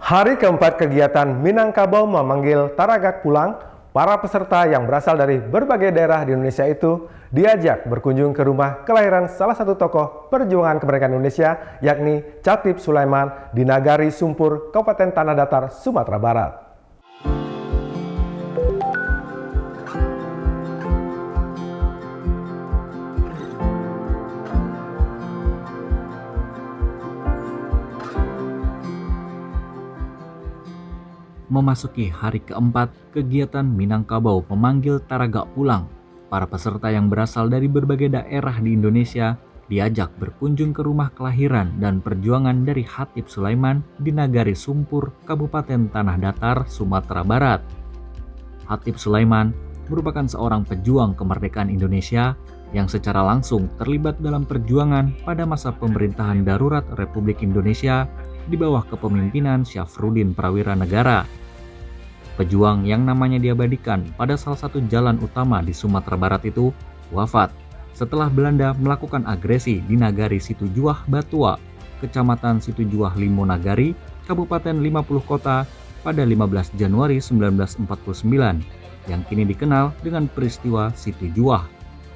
Hari keempat kegiatan Minangkabau memanggil Taragak pulang, para peserta yang berasal dari berbagai daerah di Indonesia itu diajak berkunjung ke rumah kelahiran salah satu tokoh perjuangan kemerdekaan Indonesia, yakni Chatib Sulaiman di Nagari Sumpur, Kabupaten Tanah Datar, Sumatera Barat. Memasuki hari keempat, kegiatan Minangkabau memanggil Taragak pulang. Para peserta yang berasal dari berbagai daerah di Indonesia diajak berkunjung ke rumah kelahiran dan perjuangan dari Chatib Sulaiman di Nagari Sumpur, Kabupaten Tanah Datar, Sumatera Barat. Chatib Sulaiman merupakan seorang pejuang kemerdekaan Indonesia yang secara langsung terlibat dalam perjuangan pada masa pemerintahan darurat Republik Indonesia di bawah kepemimpinan Syafruddin Prawira Negara. Pejuang yang namanya diabadikan pada salah satu jalan utama di Sumatera Barat itu wafat setelah Belanda melakukan agresi di Nagari Situjuah Batua, Kecamatan Situjuah Limonagari, Kabupaten 50 Kota pada 15 Januari 1949 yang kini dikenal dengan peristiwa Situjuah.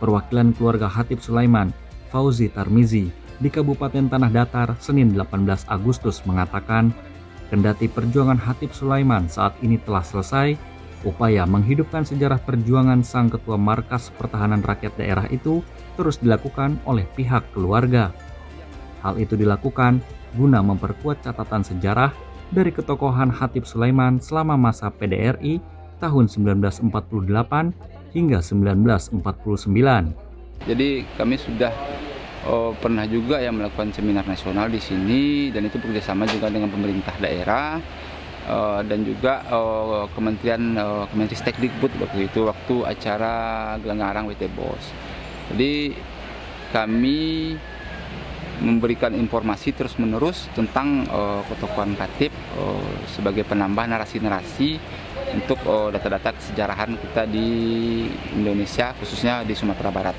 Perwakilan keluarga Chatib Sulaiman, Fauzi Tarmizi, di Kabupaten Tanah Datar Senin 18 Agustus mengatakan, kendati perjuangan Chatib Sulaiman saat ini telah selesai, upaya menghidupkan sejarah perjuangan sang ketua Markas Pertahanan Rakyat daerah itu terus dilakukan oleh pihak keluarga. Hal itu dilakukan guna memperkuat catatan sejarah dari ketokohan Chatib Sulaiman selama masa PDRI tahun 1948 hingga 1949. Jadi kami sudah pernah juga yang melakukan seminar nasional di sini, dan itu bekerjasama juga dengan pemerintah daerah dan juga Kemenristekdikbud waktu acara Gelangarang WT Bos. Jadi kami memberikan informasi terus-menerus tentang ketokohan Chatib sebagai penambah narasi-narasi untuk data-data kesejarahan kita di Indonesia, khususnya di Sumatera Barat.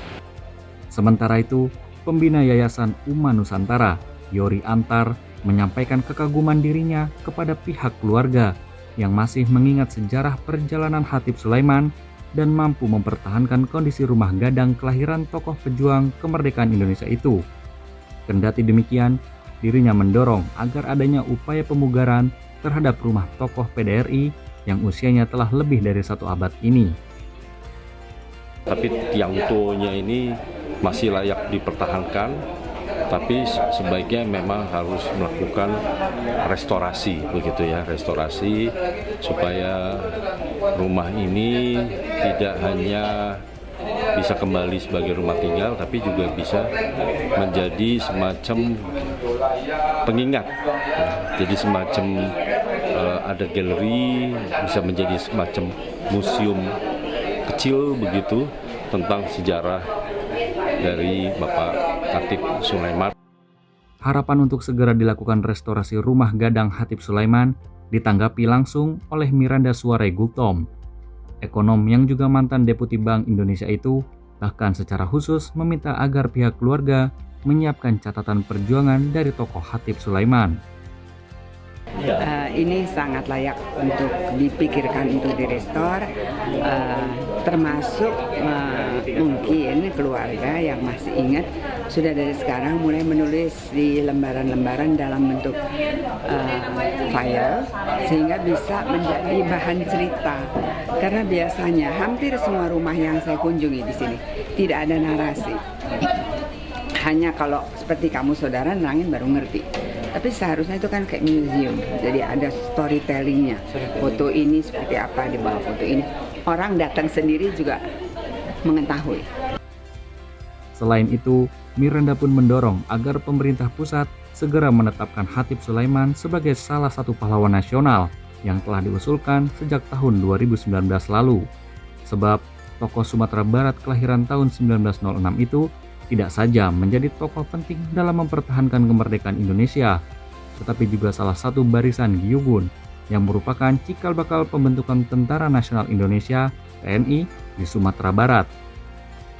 Sementara itu, Pembina Yayasan Uma Nusantara, Yori Antar, menyampaikan kekaguman dirinya kepada pihak keluarga yang masih mengingat sejarah perjalanan Chatib Sulaiman dan mampu mempertahankan kondisi rumah gadang kelahiran tokoh pejuang kemerdekaan Indonesia itu. Kendati demikian, dirinya mendorong agar adanya upaya pemugaran terhadap rumah tokoh PDRI yang usianya telah lebih dari 1 abad ini. Tapi tiang utuhnya ini masih layak dipertahankan, tapi sebaiknya memang harus melakukan restorasi, begitu ya, restorasi supaya rumah ini tidak hanya bisa kembali sebagai rumah tinggal, tapi juga bisa menjadi semacam pengingat. Jadi semacam ada galeri, bisa menjadi semacam museum kecil begitu tentang sejarah dari Bapak Chatib Sulaiman. Harapan untuk segera dilakukan restorasi rumah gadang Chatib Sulaiman ditanggapi langsung oleh Miranda Suarai Gultom. Ekonom yang juga mantan Deputi Bank Indonesia itu bahkan secara khusus meminta agar pihak keluarga menyiapkan catatan perjuangan dari tokoh Chatib Sulaiman. Ini sangat layak untuk dipikirkan untuk direstor, termasuk mungkin keluarga yang masih ingat sudah dari sekarang mulai menulis di lembaran-lembaran dalam bentuk file sehingga bisa menjadi bahan cerita. Karena biasanya hampir semua rumah yang saya kunjungi di sini tidak ada narasi. Hanya kalau seperti kamu saudara nerangin baru ngerti. Tapi seharusnya itu kan kayak museum, jadi ada storytellingnya. Foto ini seperti apa di bawah foto ini. Orang datang sendiri juga mengetahui. Selain itu, Miranda pun mendorong agar pemerintah pusat segera menetapkan Chatib Sulaiman sebagai salah satu pahlawan nasional yang telah diusulkan sejak tahun 2019 lalu. Sebab tokoh Sumatera Barat kelahiran tahun 1906 itu tidak saja menjadi tokoh penting dalam mempertahankan kemerdekaan Indonesia, tetapi juga salah satu barisan Gyugun yang merupakan cikal bakal pembentukan Tentara Nasional Indonesia (TNI) di Sumatera Barat.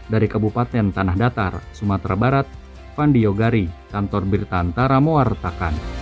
Dari Kabupaten Tanah Datar, Sumatera Barat, Fandi Yogari, Kantor Berita Antara mewartakan.